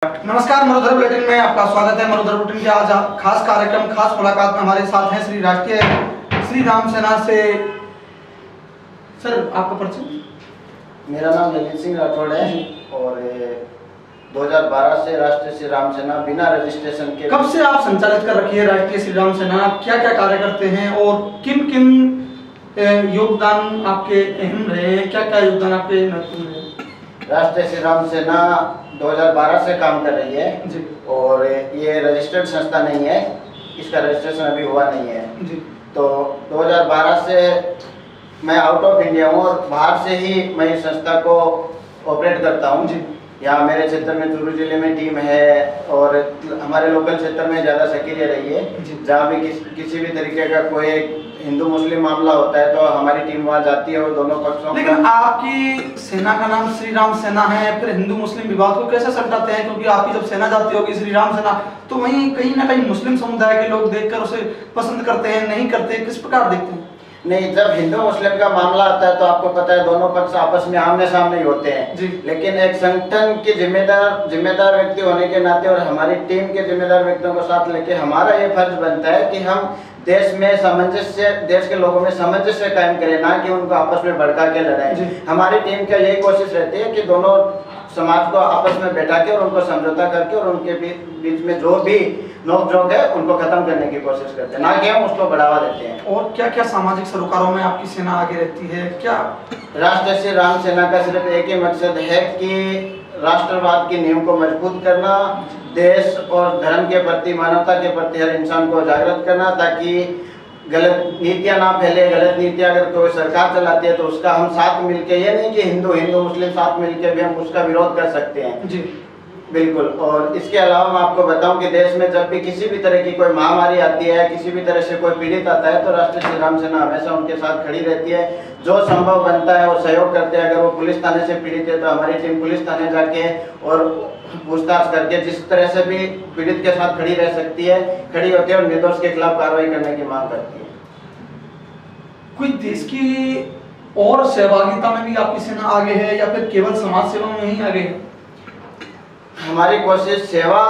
नमस्कार, मरुधर बुलेटिन में आपका स्वागत है। मरुधर बुलेटिन के आज खास कार्यक्रम, खास मुलाकात में हमारे साथ हैं श्री राष्ट्रीय श्री राम सेना से। सर, आपका परिचय? मेरा नाम ललित सिंह राठौड़ है और 2012 से राष्ट्रीय श्री राम सेना बिना रजिस्ट्रेशन के। कब से आप संचालित कर रखी है राष्ट्रीय श्री राम सेना? क्या क्या कार्य करते हैं और किन किन योगदान आपके अहम रहे हैं? क्या क्या योगदान आपके महत्वपूर्ण रहे? राष्ट्रीय श्री राम सेना 2012 से काम कर रही है जी। और ये रजिस्टर्ड संस्था नहीं है, इसका रजिस्ट्रेशन अभी हुआ नहीं है जी। तो 2012 से मैं आउट ऑफ इंडिया हूँ और बाहर से ही मैं इस संस्था को ऑपरेट करता हूँ। जी। यहाँ मेरे क्षेत्र में चूरू जिले में टीम है और हमारे लोकल क्षेत्र में ज़्यादा सक्रिय रही है। जहाँ भी किसी भी तरीके का कोई हिंदू मुस्लिम मामला होता है तो हमारी टीम वहाँ जाती है और दोनों पक्षों। लेकिन आपकी सेना का नाम श्री राम सेना है, फिर हिंदू मुस्लिम विवाद को कैसे सल्टाते हैं? क्योंकि आपकी जब सेना जाती होगी श्री राम सेना, तो वहीं कहीं ना कहीं मुस्लिम समुदाय के लोग देखकर उसे पसंद करते हैं, नहीं करते, किस प्रकार देखते हैं? नहीं, जब हिंदू मुस्लिम का मामला आता है तो आपको पता है दोनों पक्ष आपस में आमने सामने ही होते हैं जी। लेकिन एक संगठन के जिम्मेदार व्यक्ति होने के नाते और हमारी टीम के जिम्मेदार व्यक्तियों को साथ लेके हमारा ये फर्ज बनता है कि हम देश में सामंजस्य, देश के लोगों में सामंजस्य कायम करें, ना कि उनको आपस में भड़का के लड़ाएं। हमारी टीम की यही कोशिश रहती है कि दोनों समाज को आपस में बैठा के और उनको समझौता करके और उनके बीच में जो भी नोक-झोंक है उनको खत्म करने की कोशिश करते हैं, ना कि हम उसको बढ़ावा देते हैं। और क्या क्या सामाजिक सरोकारों में आपकी सेना आगे रहती है? क्या राष्ट्रीय श्री राम सेना का सिर्फ एक ही मकसद है कि राष्ट्रवाद की नींव को मजबूत करना, देश और धर्म के प्रति, मानवता के प्रति हर इंसान को जागृत करना, ताकि गलत नीतियां ना फैले। गलत नीतियां अगर कोई सरकार चलाती है तो उसका हम साथ मिलके, ये नहीं कि हिंदू मुस्लिम साथ मिलके भी हम उसका विरोध कर सकते हैं। जी बिल्कुल। और इसके अलावा मैं आपको बताऊं कि देश में जब भी किसी भी तरह की कोई महामारी आती है, किसी भी तरह से कोई पीड़ित आता है तो राष्ट्रीय श्री राम सेना हमेशा उनके साथ खड़ी रहती है। जो संभव बनता है वो सहयोग करते हैं। अगर वो पुलिस थाने से पीड़ित है तो हमारी टीम पुलिस थाने जाके और पूछताछ करके जिस तरह से भी पीड़ित के साथ खड़ी रह सकती है, खड़ी होती है और निर्दोष के खिलाफ कार्रवाई करने की मांग करती है। कोई देश की और सहभागिता में भी आपकी सेना आगे है या फिर केवल समाज सेवा में ही आगे है? हमारी कोशिश सेवा,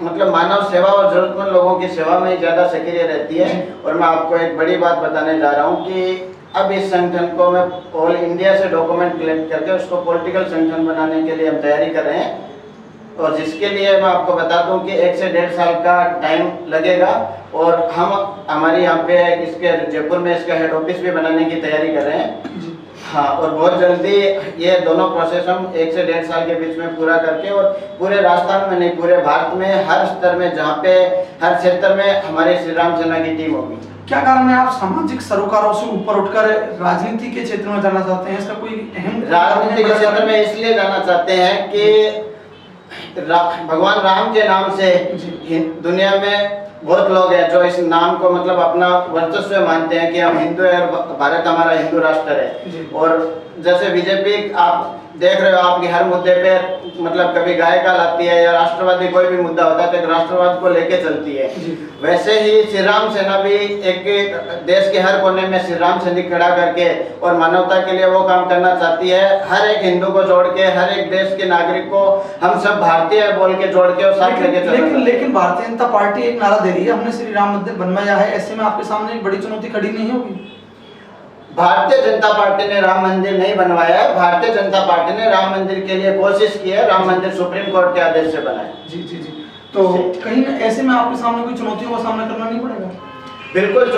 मतलब मानव सेवा और जरूरतमंद लोगों की सेवा में ज़्यादा सक्रिय रहती है। और मैं आपको एक बड़ी बात बताने जा रहा हूँ कि अब इस संगठन को मैं ऑल इंडिया से डॉक्यूमेंट कलेक्ट करके उसको पॉलिटिकल संगठन बनाने के लिए हम तैयारी कर रहे हैं और जिसके लिए मैं आपको बता दूं कि 1 से 1.5 साल का टाइम लगेगा और हम हमारे यहाँ पे इसके जयपुर में इसका हेड ऑफिस भी बनाने की तैयारी कर रहे हैं। हाँ, और बहुत जल्दी ये दोनों प्रोसेस हम 1 से 1.5 साल के बीच में पूरा करके और पूरे राजस्थान में नहीं, पूरे भारत में हर स्तर में, जहाँ पे हर क्षेत्र में हमारी श्री राम सेना की टीम होगी। क्या कारण है आप सामाजिक सरोकारों से ऊपर उठकर राजनीति के क्षेत्र में जाना चाहते हैं? इसका कोई अहम राजनीति के क्षेत्र में इसलिए जाना चाहते हैं कि भगवान राम के नाम से दुनिया में बहुत लोग हैं जो इस नाम को मतलब अपना वर्चस्व मानते हैं कि हम हिंदू है और भारत हमारा हिंदू राष्ट्र है। और जैसे बीजेपी आप देख रहे हो, आपकी हर मुद्दे पे मतलब कभी गाय का लाती है या राष्ट्रवादी कोई भी मुद्दा होता है तो राष्ट्रवाद को लेके चलती है। वैसे ही श्री राम सेना भी एक देश के हर कोने में श्री राम सैनिक खड़ा करके और मानवता के लिए वो काम करना चाहती है। हर एक हिंदू को जोड़ के, हर एक देश के नागरिक को हम सब भारतीय बोल के जोड़ के और साथ लेके चलते। लेकिन भारतीय जनता पार्टी एक नारा दे रही है, हमने श्री राम मंदिर बनवाया है। ऐसे में आपके सामने एक बड़ी चुनौती खड़ी नहीं होगी? भारतीय जनता पार्टी ने राम मंदिर नहीं बनवाया है। भारतीय जनता पार्टी ने राम मंदिर के लिए कोशिश की है। राम मंदिर सुप्रीम कोर्ट के आदेश से बना है। जी। तो कहीं ऐसे में आपके सामने कोई चुनौतियों का सामना करना नहीं पड़ेगा? बिल्कुल।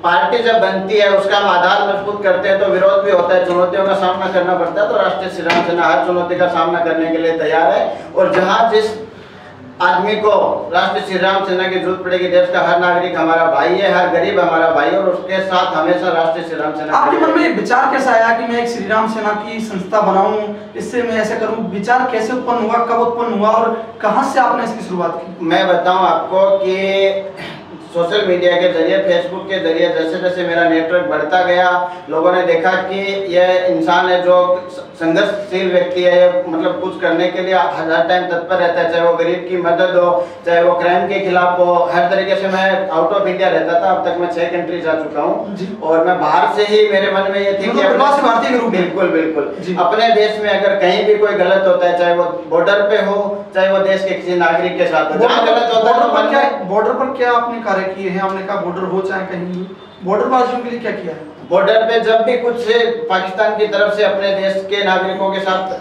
पार्टी जब बनती है उसका हम आधार मजबूत करते हैं तो विरोध भी होता है, चुनौतियों का सामना करना पड़ता है। तो राष्ट्रीय श्री राम सेना हर चुनौती का सामना करने के लिए तैयार है और जहाँ जिस आदमी को राष्ट्रीय श्री राम सेना की जरूरत पड़ेगी, देश का हर नागरिक हमारा भाई है, हर गरीब हमारा भाई है और उसके साथ हमेशा राष्ट्रीय श्री राम सेना। आपके मन में एक विचार कैसा आया कि मैं एक श्री राम सेना की संस्था बनाऊं, इससे मैं ऐसे करूं? विचार कैसे उत्पन्न हुआ, कब उत्पन्न हुआ और कहां से आपने इसकी शुरुआत की? मैं बताऊं आपको कि सोशल मीडिया के जरिए, फेसबुक के जरिए जैसे जैसे मेरा नेटवर्क बढ़ता गया, लोगों ने देखा कि यह इंसान है जो संघर्षशील व्यक्ति है, मतलब कुछ करने के लिए हर टाइम तत्पर रहता है, चाहे वो गरीब की मदद हो, चाहे वो क्राइम के खिलाफ हो, हर तरीके से। मैं आउट ऑफ इंडिया रहता था, अब तक मैं 6 कंट्री जा चुका हूँ, और मैं बाहर से ही, मेरे मन में ये थी कि प्रवासी भारतीय के रूप में, बिल्कुल बिल्कुल अपने देश में अगर कहीं भी कोई गलत होता है, चाहे वो बॉर्डर पे हो, चाहे वो देश के किसी नागरिक के साथ हो, जहाँ गलत होता है, बॉर्डर पर क्या आपने कार्य किए हैं? आपने कहा बॉर्डर हो चाहे कहीं, बॉर्डर वासियों के लिए क्या किया है? बॉर्डर पे जब भी कुछ पाकिस्तान की तरफ से अपने देश के नागरिकों के साथ,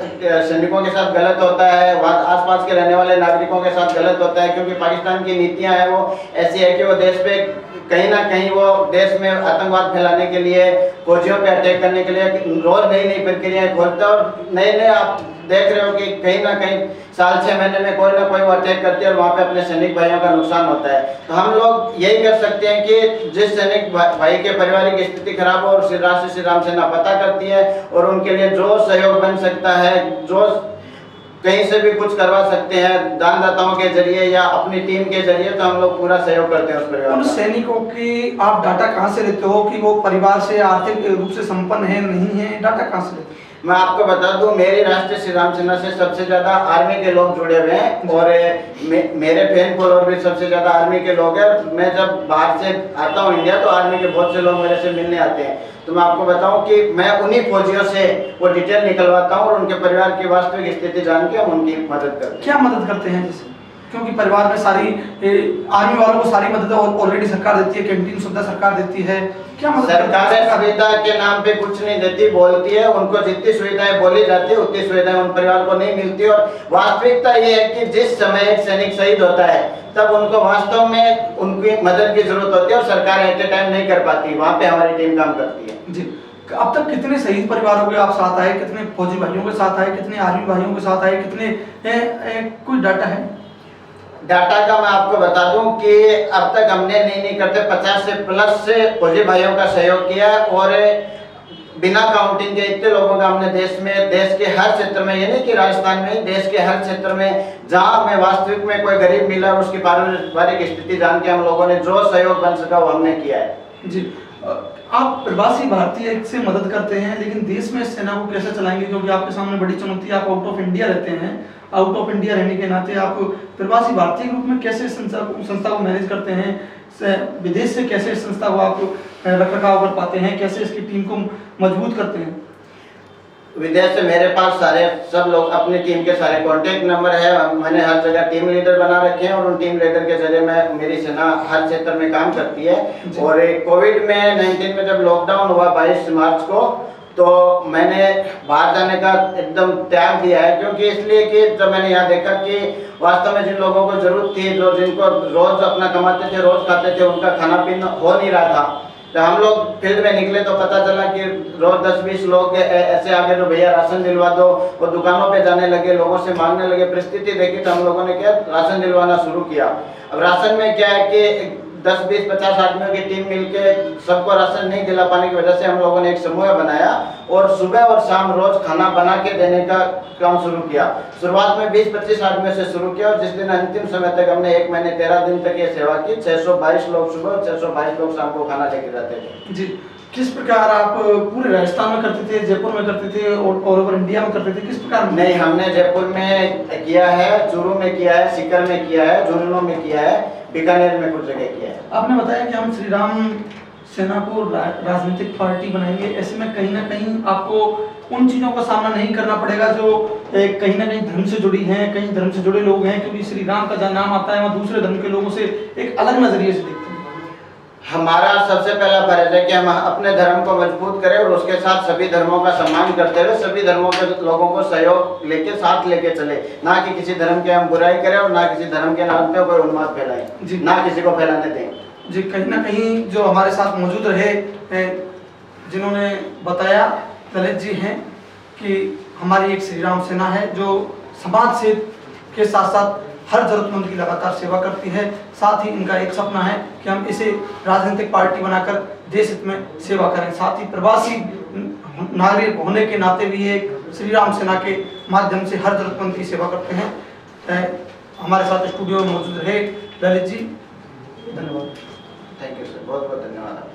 सैनिकों के साथ गलत होता है, आसपास के रहने वाले नागरिकों के साथ गलत होता है, क्योंकि पाकिस्तान की नीतियां हैं वो ऐसी है कि वो देश पे कहीं ना कहीं, वो देश में आतंकवाद फैलाने के लिए, फौजियों पे अटैक करने के लिए रोज नई नई प्रक्रियाएं खोलता है, और नए नए आप देख रहे हो कि कहीं ना कहीं साल 6 महीने में कोई ना कोई वो अटैक करती है, और वहाँ पे अपने सैनिक भाइयों का नुकसान होता है। तो हम लोग यही कर सकते हैं कि जिस सैनिक भाई के पारिवारिक स्थिति खराब हो, और राष्ट्रीय श्री राम सेना पता करती है, और उनके लिए जो सहयोग बन सकता है, जो कहीं से भी कुछ करवा सकते हैं दानदाताओं के जरिए या अपनी टीम के जरिए, तो हम लोग पूरा सहयोग करते हैं उस परिवार। उन सैनिकों की आप डाटा कहाँ से लेते हो कि वो परिवार से आर्थिक रूप से संपन्न है नहीं है? डाटा कहाँ से लेते हो? मैं आपको बता दूं, मेरी राष्ट्रीय श्री राम सेना से सबसे ज्यादा आर्मी के लोग जुड़े हुए हैं, और मेरे फैन फॉलोअर भी सबसे ज्यादा आर्मी के लोग हैं। मैं जब बाहर से आता हूं इंडिया, तो आर्मी के बहुत से लोग मेरे से मिलने आते हैं। तो मैं आपको बताऊं कि मैं उन्हीं फौजियों से वो डिटेल निकलवाता हूं, और उनके परिवार की वास्तविक स्थिति जान के हम उनकी मदद करते हैं। क्या मदद करते हैं? जैसे क्योंकि परिवार में सारी आर्मी वालों को सारी मदद ऑलरेडी सरकार देती है, कैंटीन सुविधा सरकार देती है, क्या मदद? सरकार सुविधा के नाम पे कुछ नहीं देती, बोलती है, उनको जितनी सुविधाएं बोली जाती है उतनी सुविधाएं उन परिवार को नहीं मिलती। और वास्तविकता ये है कि जिस समय एक सैनिक शहीद होता है, तब उनको वास्तव में उनकी मदद की जरूरत होती है, और सरकार एट ए टाइम नहीं कर पाती, वहाँ पे हमारी टीम काम करती है। जी, अब तक कितने शहीद परिवारों के आप साथ आए, कितने फौजी भाइयों के साथ आए, कितने आर्मी भाइयों के साथ आए, कितने कोई डाटा है? डाटा का मैं आपको बता दूं कि अब तक हमने नहीं करते 50 से प्लस से फौजी भाइयों का सहयोग किया, और बिना काउंटिंग के इतने लोगों का हमने देश के हर क्षेत्र में, ये नहीं कि राजस्थान में, देश के हर क्षेत्र में जहां हमें वास्तविक में कोई गरीब मिला, उसकी पारिवारिक स्थिति जान के हम लोगों ने जो सहयोग बन सका वो हमने किया है। जी, आप प्रवासी भारतीय से मदद करते हैं, लेकिन देश में सेना को कैसे चलाएंगे? क्योंकि आपके सामने बड़ी चुनौती, आप आउट ऑफ इंडिया रहते हैं, आउट ऑफ इंडिया रहने के नाते आप प्रवासी भारतीय के रूप में कैसे संस्था को मैनेज करते हैं? विदेश से कैसे इस संस्था को आप रखरखाव कर पाते हैं? कैसे इसकी टीम को मजबूत करते हैं? विदेश से मेरे पास सब लोग, अपनी टीम के सारे कॉन्टेक्ट नंबर है, मैंने हर जगह टीम लीडर बना रखे हैं, और उन टीम लीडर के जरिए मेरी सेना हर क्षेत्र में काम करती है। और कोविड में 19 में जब लॉकडाउन हुआ 22 मार्च को, तो मैंने बाहर जाने का एकदम त्याग दिया है, क्योंकि इसलिए कि जब मैंने यहाँ देखा कि वास्तव में जिन लोगों को जरूरत थी, जो जिनको रोज अपना कमाते थे, रोज खाते थे, उनका खाना पीना हो नहीं रहा था। जब हम लोग फील्ड में निकले तो पता चला कि रोज 10-20 लोग ऐसे आगे जो भैया राशन दिलवा दो, वो दुकानों पे जाने लगे, लोगों से मांगने लगे। परिस्थिति देखी तो हम लोगों ने क्या, राशन दिलवाना शुरू किया। अब राशन में क्या है कि 10-20-50 आदमियों की टीम मिलके सबको राशन नहीं दिला पाने की वजह से हम लोगों ने एक समूह बनाया, और सुबह और शाम रोज खाना बना के देने का काम शुरू किया। शुरुआत में 20-25 आदमियों से शुरू किया, और जिस दिन अंतिम समय तक हमने 1 महीने 13 दिन तक ये सेवा की, 622 लोग सुबह और 622 लोग शाम को खाना लेके जाते थे। जी, किस प्रकार आप पूरे राजस्थान में करते थे, जयपुर में करते थे, और ऑल ओवर इंडिया में करते थे, किस प्रकार? नहीं, हमने जयपुर में किया है, चूरू में किया है, सीकर में किया है, झुंझुनू में किया है, बीकानेर में कुछ जगह किया है। आपने बताया कि हम श्री राम सेना को राजनीतिक पार्टी बनाएंगे, ऐसे में कहीं ना कहीं आपको उन चीज़ों का सामना नहीं करना पड़ेगा जो कहीं ना कहीं धर्म से जुड़ी हैं, कहीं धर्म से जुड़े लोग हैं, क्योंकि श्री राम का जहाँ नाम आता है वहाँ दूसरे धर्म के लोगों से एक अलग नजरिए से देखते हैं। हमारा सबसे पहला फर्ज है कि हम अपने धर्म को मजबूत करें, और उसके साथ सभी धर्मों का सम्मान करते हुए सभी धर्मों के लोगों को सहयोग लेके साथ लेके चले, ना कि किसी धर्म की हम बुराई करें, और ना किसी धर्म के नाम पे कोई उन्माद फैलाएं, ना किसी को फैलाने दें। जी, कहीं ना कहीं जो हमारे साथ मौजूद रहे, जिन्होंने बताया, ललित जी हैं कि हमारी एक श्री राम सेना है जो समाज से के साथ साथ हर जरूरतमंद की लगातार सेवा करती है। साथ ही इनका एक सपना है कि हम इसे राजनीतिक पार्टी बनाकर देश हित में सेवा करें। साथ ही प्रवासी नागरिक होने के नाते भी एक श्री राम सेना के माध्यम से हर जरूरतमंद की सेवा करते हैं। हमारे साथ स्टूडियो में मौजूद रहे ललित जी, धन्यवाद। थैंक यू सर, बहुत बहुत धन्यवाद।